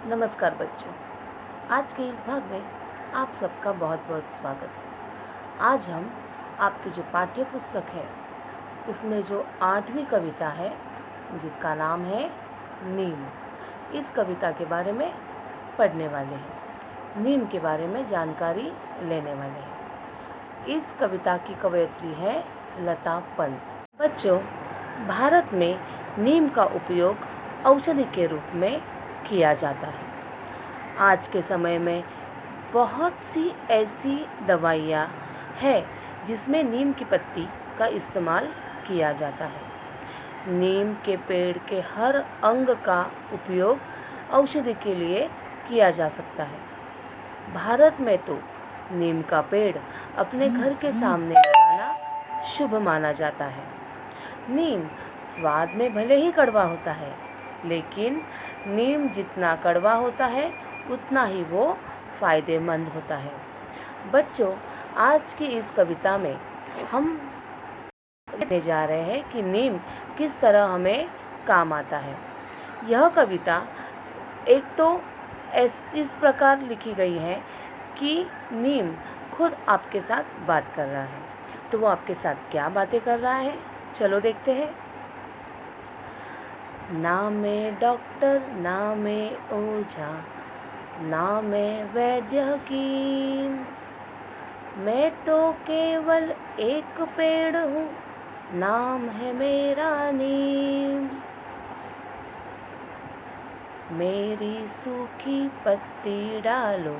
नमस्कार बच्चों। आज के इस भाग में आप सबका बहुत बहुत स्वागत। आज हम आपकी जो पाठ्य पुस्तक है उसमें जो 8वीं कविता है जिसका नाम है नीम, इस कविता के बारे में पढ़ने वाले हैं, नीम के बारे में जानकारी लेने वाले हैं। इस कविता की कवयित्री है लता पंत। बच्चों, भारत में नीम का उपयोग औषधि के रूप में किया जाता है। आज के समय में बहुत सी ऐसी दवाइयाँ हैं जिसमें नीम की पत्ती का इस्तेमाल किया जाता है। नीम के पेड़ के हर अंग का उपयोग औषधि के लिए किया जा सकता है। भारत में तो नीम का पेड़ अपने घर के सामने लगाना शुभ माना जाता है। नीम स्वाद में भले ही कड़वा होता है, लेकिन नीम जितना कड़वा होता है उतना ही वो फ़ायदेमंद होता है। बच्चों, आज की इस कविता में हम देखने जा रहे हैं कि नीम किस तरह हमें काम आता है। यह कविता एक तो इस प्रकार लिखी गई है कि नीम खुद आपके साथ बात कर रहा है। तो वो आपके साथ क्या बातें कर रहा है, चलो देखते हैं। ना मैं डॉक्टर, ना मैं ओझा, ना मैं वैद्य हकीम, मैं तो केवल एक पेड़ हूँ, नाम है मेरा नीम। मेरी सूखी पत्ती डालो,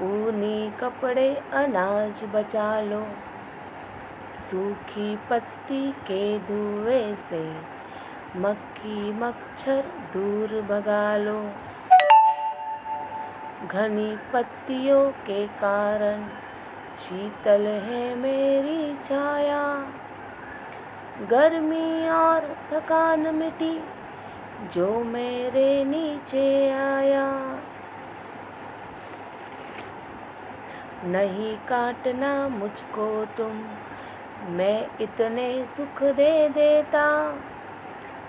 ऊनी कपड़े अनाज बचा लो, सूखी पत्ती के धुएं से मक्खी मच्छर दूर भगा लो। घनी पत्तियों के कारण शीतल है मेरी छाया, गर्मी और थकान मिटी जो मेरे नीचे आया। नहीं काटना मुझको तुम, मैं इतने सुख दे देता,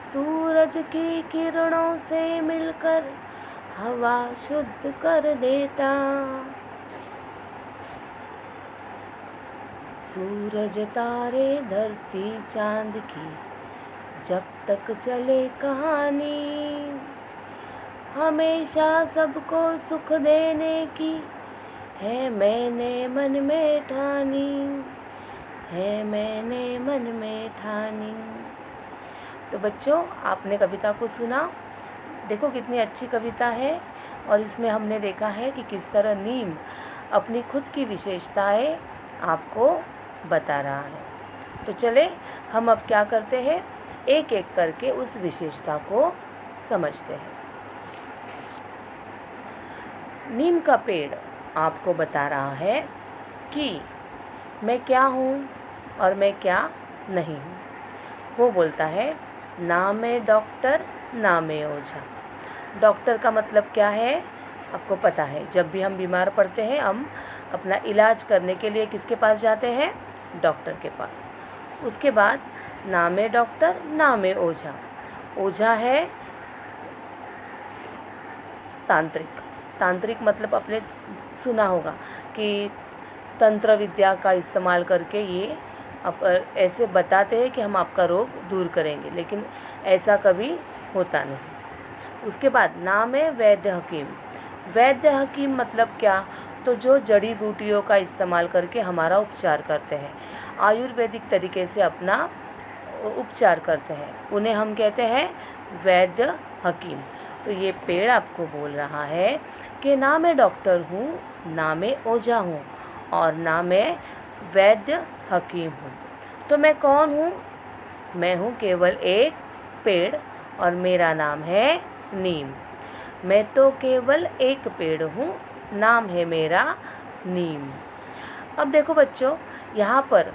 सूरज की किरणों से मिलकर हवा शुद्ध कर देता। सूरज तारे धरती चांद की जब तक चले कहानी, हमेशा सबको सुख देने की है मैंने मन में ठानी, है मैंने मन में ठानी। तो बच्चों, आपने कविता को सुना, देखो कितनी अच्छी कविता है। और इसमें हमने देखा है कि किस तरह नीम अपनी खुद की विशेषताएं आपको बता रहा है। तो चले हम अब क्या करते हैं, एक एक करके उस विशेषता को समझते हैं। नीम का पेड़ आपको बता रहा है कि मैं क्या हूँ और मैं क्या नहीं हूँ। वो बोलता है, ना मैं डॉक्टर, ना मैं ओझा। डॉक्टर का मतलब क्या है आपको पता है। जब भी हम बीमार पड़ते हैं हम अपना इलाज करने के लिए किसके पास जाते हैं, डॉक्टर के पास। उसके बाद ना मैं डॉक्टर, ना मैं ओझा। ओझा है तांत्रिक। तांत्रिक मतलब आपने सुना होगा कि तंत्र विद्या का इस्तेमाल करके ये ऐसे बताते हैं कि हम आपका रोग दूर करेंगे, लेकिन ऐसा कभी होता नहीं। उसके बाद नाम है वैद्य हकीम। वैद्य हकीम मतलब क्या, तो जो जड़ी बूटियों का इस्तेमाल करके हमारा उपचार करते हैं, आयुर्वेदिक तरीके से अपना उपचार करते हैं, उन्हें हम कहते हैं वैद्य हकीम। तो ये पेड़ आपको बोल रहा है कि ना मैं डॉक्टर हूँ, ना मैं ओझा हूँ और ना मैं वैद्य हकीम हूँ। तो मैं कौन हूँ, मैं हूँ केवल एक पेड़ और मेरा नाम है नीम। मैं तो केवल एक पेड़ हूँ, नाम है मेरा नीम। अब देखो बच्चों, यहाँ पर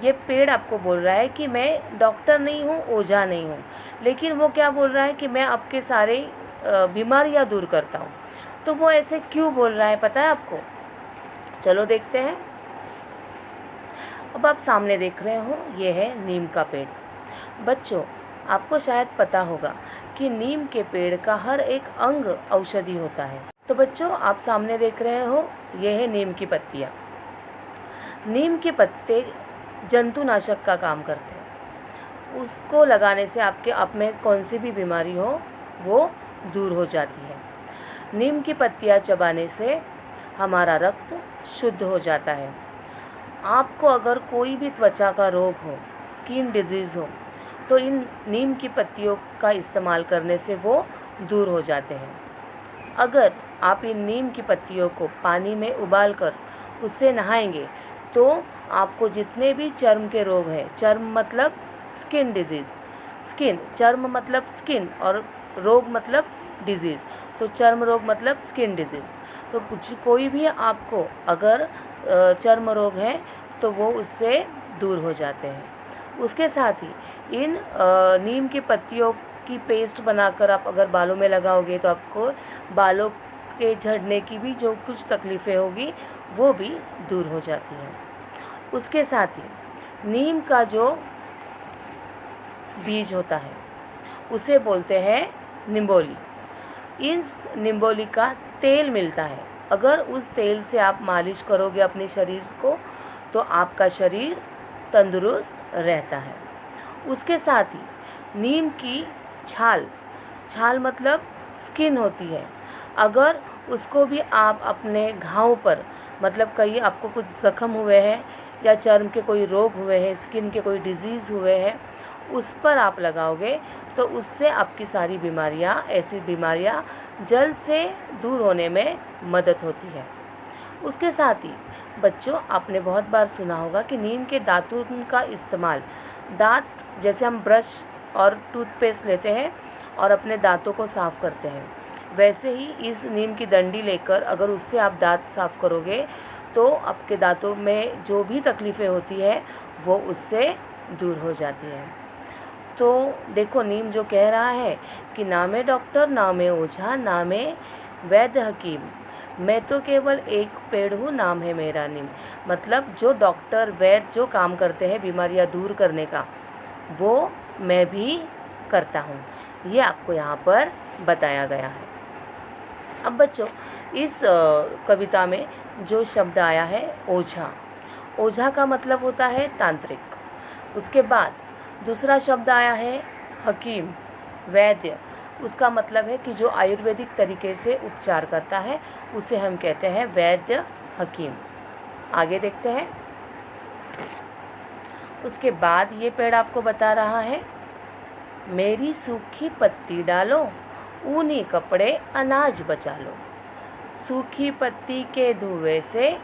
ये पेड़ आपको बोल रहा है कि मैं डॉक्टर नहीं हूँ, ओझा नहीं हूँ, लेकिन वो क्या बोल रहा है कि मैं आपके सारे बीमारियाँ दूर करता हूँ। तो वो ऐसे क्यों बोल रहा है पता है आपको, चलो देखते हैं। अब आप सामने देख रहे हो, ये है नीम का पेड़। बच्चों, आपको शायद पता होगा कि नीम के पेड़ का हर एक अंग औषधि होता है। तो बच्चों, आप सामने देख रहे हो, यह है नीम की पत्तियाँ। नीम के पत्ते जंतुनाशक का काम करते हैं। उसको लगाने से आपके आप में कौन सी भी बीमारी हो वो दूर हो जाती है। नीम की पत्तियाँ चबाने से हमारा रक्त शुद्ध हो जाता है। आपको अगर कोई भी त्वचा का रोग हो, स्किन डिजीज़ हो, तो इन नीम की पत्तियों का इस्तेमाल करने से वो दूर हो जाते हैं। अगर आप इन नीम की पत्तियों को पानी में उबाल कर उससे नहाएंगे तो आपको जितने भी चर्म के रोग हैं, चर्म मतलब स्किन डिजीज़, स्किन, चर्म मतलब स्किन और रोग मतलब डिजीज़, तो चर्म रोग मतलब स्किन डिजीज़, तो कोई भी आपको अगर चर्म रोग है तो वो उससे दूर हो जाते हैं। उसके साथ ही इन नीम की पत्तियों की पेस्ट बनाकर आप अगर बालों में लगाओगे तो आपको बालों के झड़ने की भी जो कुछ तकलीफ़ें होगी वो भी दूर हो जाती हैं। उसके साथ ही नीम का जो बीज होता है उसे बोलते हैं निम्बोली। इस निम्बोली का तेल मिलता है। अगर उस तेल से आप मालिश करोगे अपने शरीर को तो आपका शरीर तंदुरुस्त रहता है। उसके साथ ही नीम की छाल, छाल मतलब स्किन होती है, अगर उसको भी आप अपने घाव पर, मतलब कहीं आपको कुछ ज़ख्म हुए हैं या चर्म के कोई रोग हुए हैं, स्किन के कोई डिजीज़ हुए हैं, उस पर आप लगाओगे तो उससे आपकी सारी बीमारियां, ऐसी बीमारियां जल्द से दूर होने में मदद होती है। उसके साथ ही बच्चों, आपने बहुत बार सुना होगा कि नीम के दातुन का इस्तेमाल, दांत जैसे हम ब्रश और टूथपेस्ट लेते हैं और अपने दांतों को साफ़ करते हैं, वैसे ही इस नीम की डंडी लेकर अगर उससे आप दांत साफ़ करोगे तो आपके दांतों में जो भी तकलीफ़ें होती है वो उससे दूर हो जाती हैं। तो देखो, नीम जो कह रहा है कि नामे डॉक्टर, नामे ओझा, नामे वैद्य हकीम, मैं तो केवल एक पेड़ हूँ, नाम है मेरा नीम। मतलब जो डॉक्टर वैद्य जो काम करते हैं बीमारियाँ दूर करने का, वो मैं भी करता हूँ। ये आपको यहाँ पर बताया गया है। अब बच्चों, इस कविता में जो शब्द आया है ओझा, ओझा का मतलब होता है तांत्रिक। उसके बाद दूसरा शब्द आया है हकीम, वैद्य, उसका मतलब है कि जो आयुर्वेदिक तरीके से उपचार करता है उसे हम कहते हैं वैद्य हकीम। आगे देखते हैं। उसके बाद ये पेड़ आपको बता रहा है, मेरी सूखी पत्ती डालो, ऊनी कपड़े अनाज बचा लो, सूखी पत्ती के धुएं से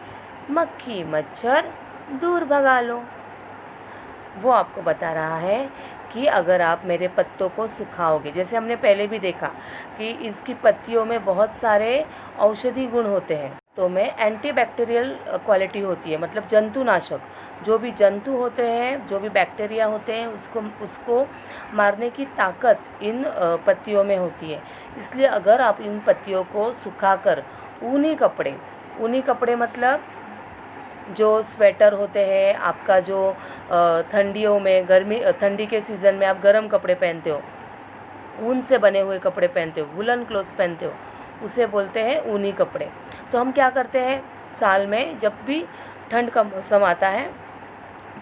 मक्खी मच्छर दूर भगा लो। वो आपको बता रहा है कि अगर आप मेरे पत्तों को सुखाओगे, जैसे हमने पहले भी देखा कि इसकी पत्तियों में बहुत सारे औषधि गुण होते हैं, तो में एंटीबैक्टीरियल क्वालिटी होती है, मतलब जंतुनाशक, जो भी जंतु होते हैं, जो भी बैक्टीरिया होते हैं, उसको मारने की ताकत इन पत्तियों में होती है। इसलिए अगर आप इन पत्तियों को सुखाकर ऊनी कपड़े मतलब जो स्वेटर होते हैं, आपका जो ठंडियों में ठंडी के सीज़न में आप गर्म कपड़े पहनते हो, ऊन से बने हुए कपड़े पहनते हो, वुलन क्लोथ्स पहनते हो, उसे बोलते हैं ऊनी कपड़े। तो हम क्या करते हैं, साल में जब भी ठंड का मौसम आता है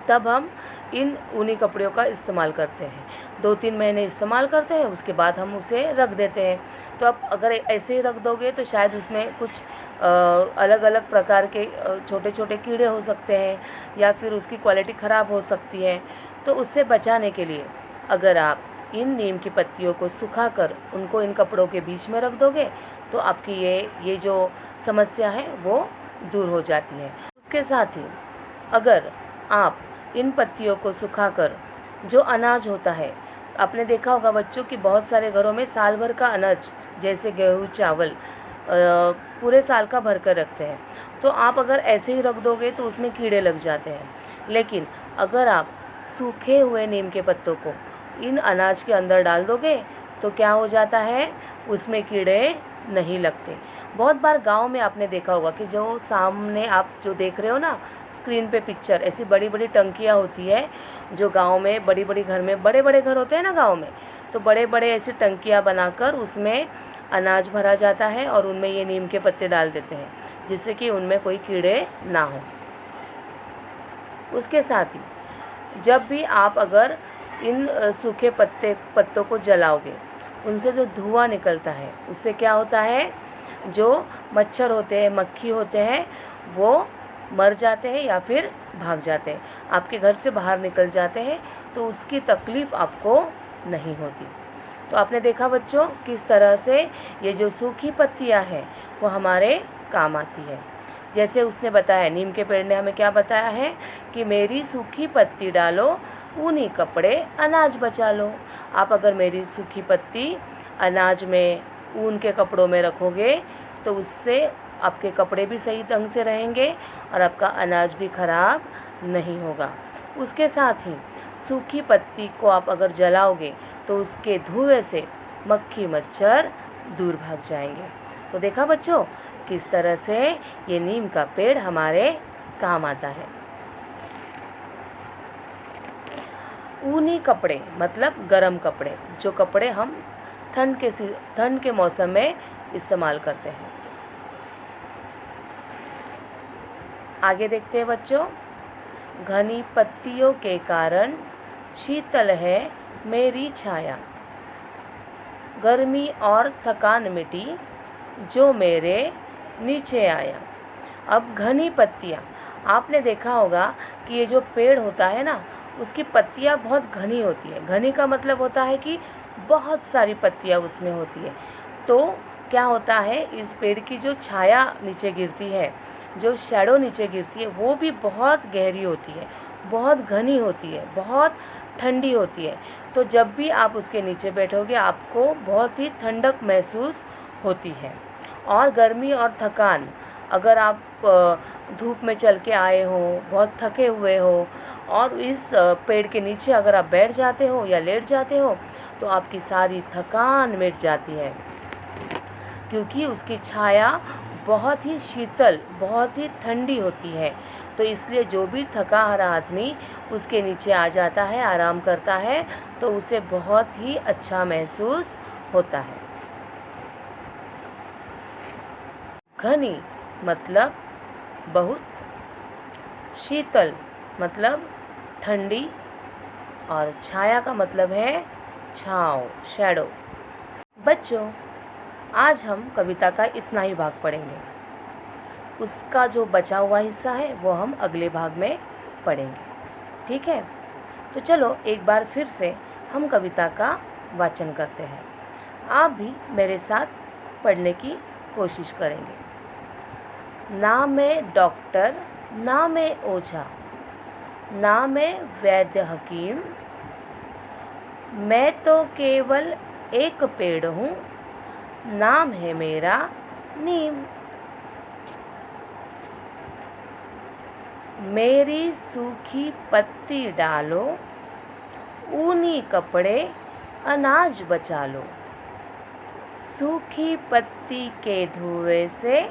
तब हम इन ऊनी कपड़ों का इस्तेमाल करते हैं। 2-3 महीने इस्तेमाल करते हैं, उसके बाद हम उसे रख देते हैं। तो आप अगर ऐसे ही रख दोगे तो शायद उसमें कुछ अलग अलग प्रकार के छोटे छोटे कीड़े हो सकते हैं या फिर उसकी क्वालिटी ख़राब हो सकती है। तो उससे बचाने के लिए अगर आप इन नीम की पत्तियों को सुखाकर उनको इन कपड़ों के बीच में रख दोगे तो आपकी ये जो समस्या है वो दूर हो जाती है। उसके साथ ही अगर आप इन पत्तियों को सुखाकर जो अनाज होता है, आपने देखा होगा बच्चों कि बहुत सारे घरों में साल भर का अनाज जैसे गेहूँ चावल पूरे साल का भर कर रखते हैं, तो आप अगर ऐसे ही रख दोगे तो उसमें कीड़े लग जाते हैं। लेकिन अगर आप सूखे हुए नीम के पत्तों को इन अनाज के अंदर डाल दोगे तो क्या हो जाता है, उसमें कीड़े नहीं लगते। बहुत बार गांव में आपने देखा होगा कि जो सामने आप जो देख रहे हो ना स्क्रीन पे पिक्चर, ऐसी बड़ी बड़ी टंकियाँ होती है जो गांव में बड़े बड़े घर में, बड़े बड़े घर होते हैं ना गांव में, तो बड़े बड़े ऐसी टंकियाँ बनाकर उसमें अनाज भरा जाता है और उनमें ये नीम के पत्ते डाल देते हैं, जिससे कि उनमें कोई कीड़े ना हो। उसके साथ ही जब भी आप अगर इन सूखे पत्तों को जलाओगे, उनसे जो धुआं निकलता है उससे क्या होता है, जो मच्छर होते हैं, मक्खी होते हैं, वो मर जाते हैं या फिर भाग जाते हैं, आपके घर से बाहर निकल जाते हैं, तो उसकी तकलीफ़ आपको नहीं होती। तो आपने देखा बच्चों किस तरह से ये जो सूखी पत्तियां हैं वो हमारे काम आती है। जैसे उसने बताया, नीम के पेड़ ने हमें क्या बताया है कि मेरी सूखी पत्ती डालो, ऊनी कपड़े अनाज बचा लो। आप अगर मेरी सूखी पत्ती अनाज में, ऊन के कपड़ों में रखोगे तो उससे आपके कपड़े भी सही ढंग से रहेंगे और आपका अनाज भी खराब नहीं होगा। उसके साथ ही सूखी पत्ती को आप अगर जलाओगे तो उसके धुएं से मक्खी मच्छर दूर भाग जाएंगे। तो देखा बच्चों किस तरह से ये नीम का पेड़ हमारे काम आता है। ऊनी कपड़े मतलब गरम कपड़े, जो कपड़े हम ठंड के मौसम में इस्तेमाल करते हैं। आगे देखते हैं बच्चों, घनी पत्तियों के कारण शीतल है मेरी छाया, गर्मी और थकान मिटी जो मेरे नीचे आया। अब घनी पत्तियाँ, आपने देखा होगा कि ये जो पेड़ होता है ना, उसकी पत्तियाँ बहुत घनी होती है। घनी का मतलब होता है कि बहुत सारी पत्तियाँ उसमें होती है। तो क्या होता है, इस पेड़ की जो छाया नीचे गिरती है, जो शैडो नीचे गिरती है, वो भी बहुत गहरी होती है, बहुत घनी होती है, बहुत ठंडी होती है। तो जब भी आप उसके नीचे बैठोगे आपको बहुत ही ठंडक महसूस होती है। और गर्मी और थकान, अगर आप धूप में चल के आए हो, बहुत थके हुए हो और इस पेड़ के नीचे अगर आप बैठ जाते हो या लेट जाते हो तो आपकी सारी थकान मिट जाती है, क्योंकि उसकी छाया बहुत ही शीतल, बहुत ही ठंडी होती है। तो इसलिए जो भी थका हारा आदमी उसके नीचे आ जाता है, आराम करता है, तो उसे बहुत ही अच्छा महसूस होता है। घनी मतलब बहुत, शीतल मतलब ठंडी और छाया का मतलब है छाँव, शैडो। बच्चों आज हम कविता का इतना ही भाग पढ़ेंगे, उसका जो बचा हुआ हिस्सा है वो हम अगले भाग में पढ़ेंगे, ठीक है। तो चलो एक बार फिर से हम कविता का वाचन करते हैं। आप भी मेरे साथ पढ़ने की कोशिश करेंगे। ना मैं डॉक्टर, ना मैं ओझा, ना मैं वैद्य हकीम, मैं तो केवल एक पेड़ हूँ, नाम है मेरा नीम। मेरी सूखी पत्ती डालो, ऊनी कपड़े अनाज बचा लो, सूखी पत्ती के धुएं से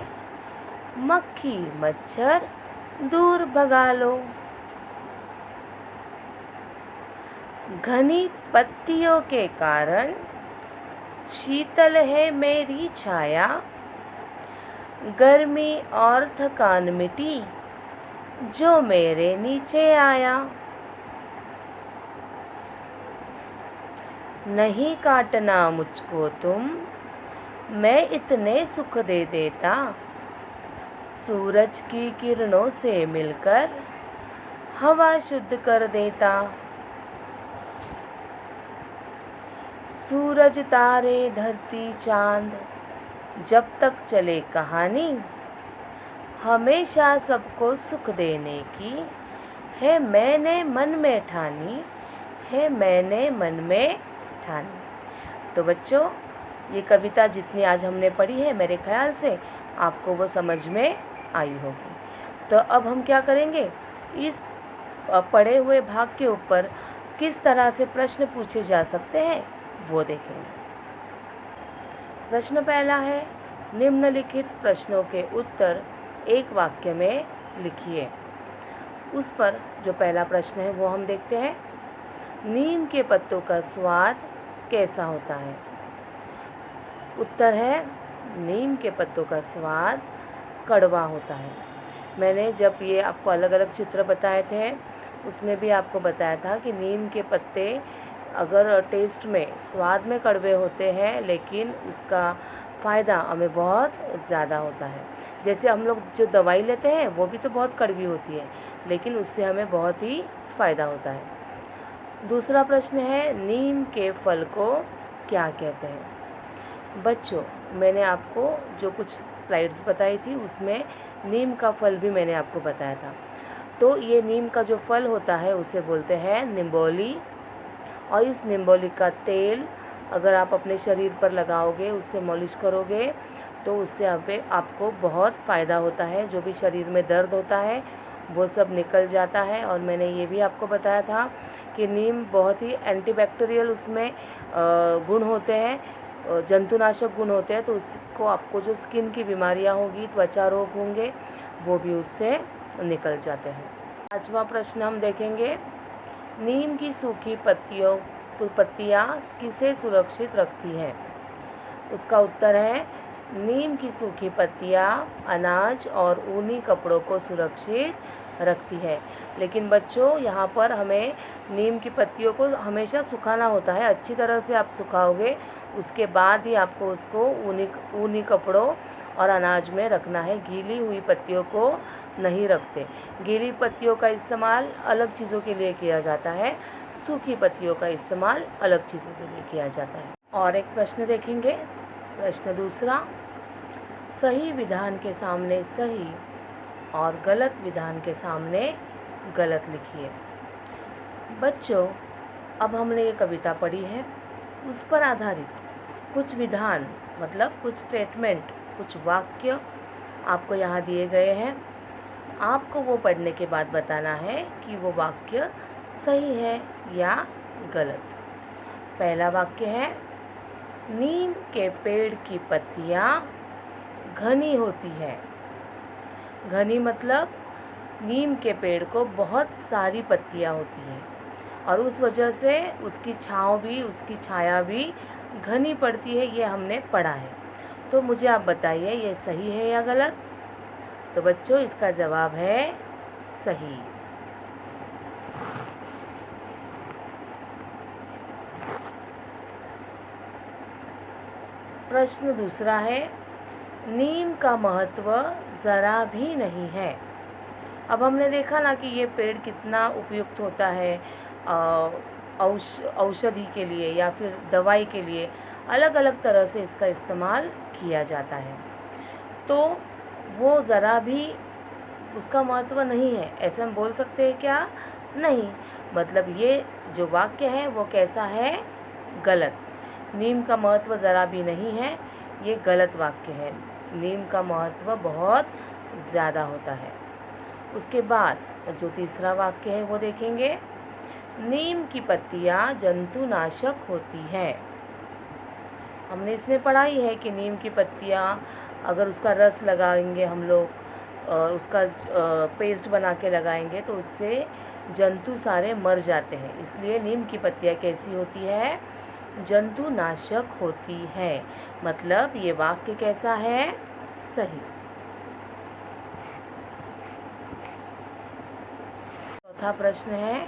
मक्खी मच्छर दूर भगा लो। घनी पत्तियों के कारण शीतल है मेरी छाया, गर्मी और थकान मिटी जो मेरे नीचे आया। नहीं काटना मुझको तुम, मैं इतने सुख दे देता, सूरज की किरणों से मिलकर हवा शुद्ध कर देता। सूरज तारे धरती चांद जब तक चले कहानी, हमेशा सबको सुख देने की है मैंने मन में ठानी, है मैंने मन में ठानी। तो बच्चों ये कविता जितनी आज हमने पढ़ी है, मेरे ख्याल से आपको वो समझ में आई होगी। तो अब हम क्या करेंगे, इस पढ़े हुए भाग के ऊपर किस तरह से प्रश्न पूछे जा सकते हैं वो देखेंगे। प्रश्न पहला है, निम्नलिखित प्रश्नों के उत्तर एक वाक्य में लिखिए। उस पर जो पहला प्रश्न है वो हम देखते हैं। नीम के पत्तों का स्वाद कैसा होता है? उत्तर है नीम के पत्तों का स्वाद कड़वा होता है। मैंने जब ये आपको अलग अलग चित्र बताए थे उसमें भी आपको बताया था कि नीम के पत्ते अगर टेस्ट में स्वाद में कड़वे होते हैं लेकिन उसका फ़ायदा हमें बहुत ज़्यादा होता है। जैसे हम लोग जो दवाई लेते हैं वो भी तो बहुत कड़वी होती है लेकिन उससे हमें बहुत ही फ़ायदा होता है। दूसरा प्रश्न है नीम के फल को क्या कहते हैं? बच्चों, मैंने आपको जो कुछ स्लाइड्स बताई थी उसमें नीम का फल भी मैंने आपको बताया था। तो ये नीम का जो फल होता है उसे बोलते हैं निम्बोली, और इस निम्बोली का तेल अगर आप अपने शरीर पर लगाओगे, उससे मालिश करोगे तो उससे आपको बहुत फ़ायदा होता है। जो भी शरीर में दर्द होता है वो सब निकल जाता है। और मैंने ये भी आपको बताया था कि नीम बहुत ही एंटीबैक्टीरियल उसमें गुण होते हैं, जंतुनाशक गुण होते हैं, तो उसको आपको जो स्किन की बीमारियां होगी, त्वचा रोग होंगे, वो भी उससे निकल जाते हैं। पांचवा प्रश्न हम देखेंगे, नीम की सूखी पत्तियां किसे सुरक्षित रखती हैं? उसका उत्तर है नीम की सूखी पत्तियां अनाज और ऊनी कपड़ों को सुरक्षित रखती है। लेकिन बच्चों, यहाँ पर हमें नीम की पत्तियों को हमेशा सुखाना होता है। अच्छी तरह से आप सुखाओगे, उसके बाद ही आपको उसको ऊनी कपड़ों और अनाज में रखना है। गीली हुई पत्तियों को नहीं रखते। गीली पत्तियों का इस्तेमाल अलग चीज़ों के लिए किया जाता है, सूखी पत्तियों का इस्तेमाल अलग चीज़ों के लिए किया जाता है। और एक प्रश्न देखेंगे, प्रश्न दूसरा, सही विधान के सामने सही और गलत विधान के सामने गलत लिखिए। बच्चों, अब हमने ये कविता पढ़ी है, उस पर आधारित कुछ विधान मतलब कुछ स्टेटमेंट, कुछ वाक्य आपको यहाँ दिए गए हैं। आपको वो पढ़ने के बाद बताना है कि वो वाक्य सही है या गलत। पहला वाक्य है, नीम के पेड़ की पत्तियाँ घनी होती है। घनी मतलब नीम के पेड़ को बहुत सारी पत्तियाँ होती हैं और उस वजह से उसकी छाँव भी, उसकी छाया भी घनी पड़ती है। ये हमने पढ़ा है। तो मुझे आप बताइए ये सही है या गलत? तो बच्चों, इसका जवाब है सही। प्रश्न दूसरा है, नीम का महत्व ज़रा भी नहीं है। अब हमने देखा ना कि ये पेड़ कितना उपयुक्त होता है औषधि के लिए या फिर दवाई के लिए। अलग अलग तरह से इसका इस्तेमाल किया जाता है। तो वो ज़रा भी उसका महत्व नहीं है, ऐसे हम बोल सकते हैं क्या? नहीं। मतलब ये जो वाक्य है वो कैसा है? गलत। नीम का महत्व ज़रा भी नहीं है, ये गलत वाक्य है। नीम का महत्व बहुत ज़्यादा होता है। उसके बाद जो तीसरा वाक्य है वो देखेंगे, नीम की पत्तियाँ जंतुनाशक होती हैं। हमने इसमें पढ़ा ही है कि नीम की पत्तियाँ अगर उसका रस लगाएंगे हम लोग, उसका पेस्ट बना के लगाएंगे तो उससे जंतु सारे मर जाते हैं। इसलिए नीम की पत्तियाँ कैसी होती है? जंतुनाशक होती है। मतलब ये वाक्य कैसा है? सही। चौथा प्रश्न है,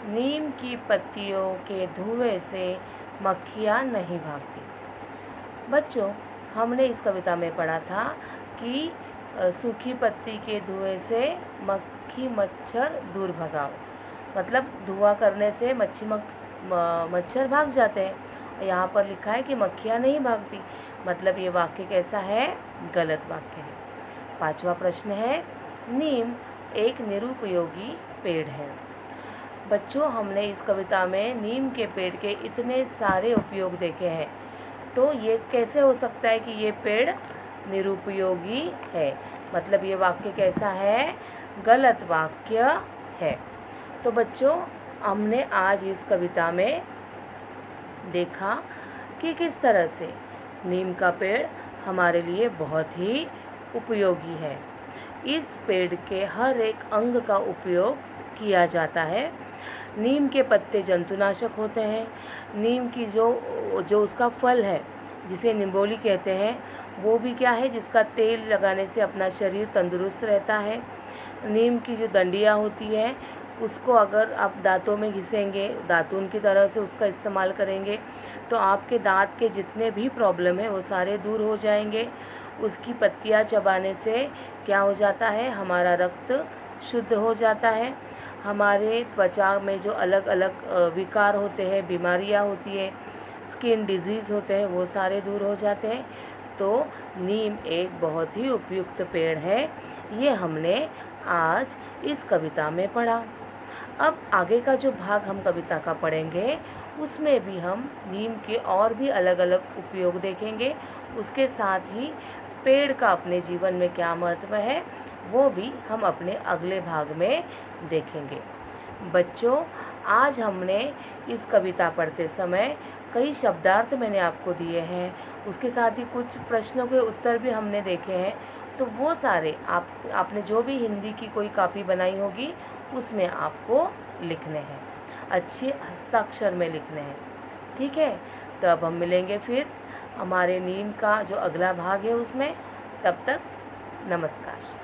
नीम की पत्तियों के धुएं से मक्खियाँ नहीं भागती। बच्चों, हमने इस कविता में पढ़ा था कि सूखी पत्ती के धुएं से मक्खी मच्छर दूर भगाओ। मतलब धुआं करने से मच्छर भाग जाते हैं। यहाँ पर लिखा है कि मक्खियाँ नहीं भागती। मतलब ये वाक्य कैसा है? गलत वाक्य है। पांचवा प्रश्न है, नीम एक निरुपयोगी पेड़ है। बच्चों, हमने इस कविता में नीम के पेड़ के इतने सारे उपयोग देखे हैं, तो ये कैसे हो सकता है कि ये पेड़ निरुपयोगी है? मतलब ये वाक्य कैसा है? गलत वाक्य है। तो बच्चों, हमने आज इस कविता में देखा कि किस तरह से नीम का पेड़ हमारे लिए बहुत ही उपयोगी है। इस पेड़ के हर एक अंग का उपयोग किया जाता है। नीम के पत्ते जंतुनाशक होते हैं। नीम की जो जो उसका फल है जिसे निम्बोली कहते हैं, वो भी क्या है, जिसका तेल लगाने से अपना शरीर तंदुरुस्त रहता है। नीम की जो डंडियाँ होती है उसको अगर आप दांतों में घिसेंगे, दातून की तरह से उसका इस्तेमाल करेंगे, तो आपके दांत के जितने भी प्रॉब्लम है वो सारे दूर हो जाएंगे। उसकी पत्तियाँ चबाने से क्या हो जाता है, हमारा रक्त शुद्ध हो जाता है। हमारे त्वचा में जो अलग अलग विकार होते हैं, बीमारियां होती है, स्किन डिजीज़ होते हैं, वो सारे दूर हो जाते हैं। तो नीम एक बहुत ही उपयुक्त पेड़ है। ये हमने आज इस कविता में पढ़ा। अब आगे का जो भाग हम कविता का पढ़ेंगे उसमें भी हम नीम के और भी अलग अलग उपयोग देखेंगे। उसके साथ ही पेड़ का अपने जीवन में क्या महत्व है वो भी हम अपने अगले भाग में देखेंगे। बच्चों, आज हमने इस कविता पढ़ते समय कई शब्दार्थ मैंने आपको दिए हैं, उसके साथ ही कुछ प्रश्नों के उत्तर भी हमने देखे हैं। तो वो सारे आपने जो भी हिंदी की कोई कॉपी बनाई होगी उसमें आपको लिखने हैं, अच्छे हस्ताक्षर में लिखने हैं। ठीक है, तो अब हम मिलेंगे फिर हमारे नीम का जो अगला भाग है उसमें। तब तक नमस्कार।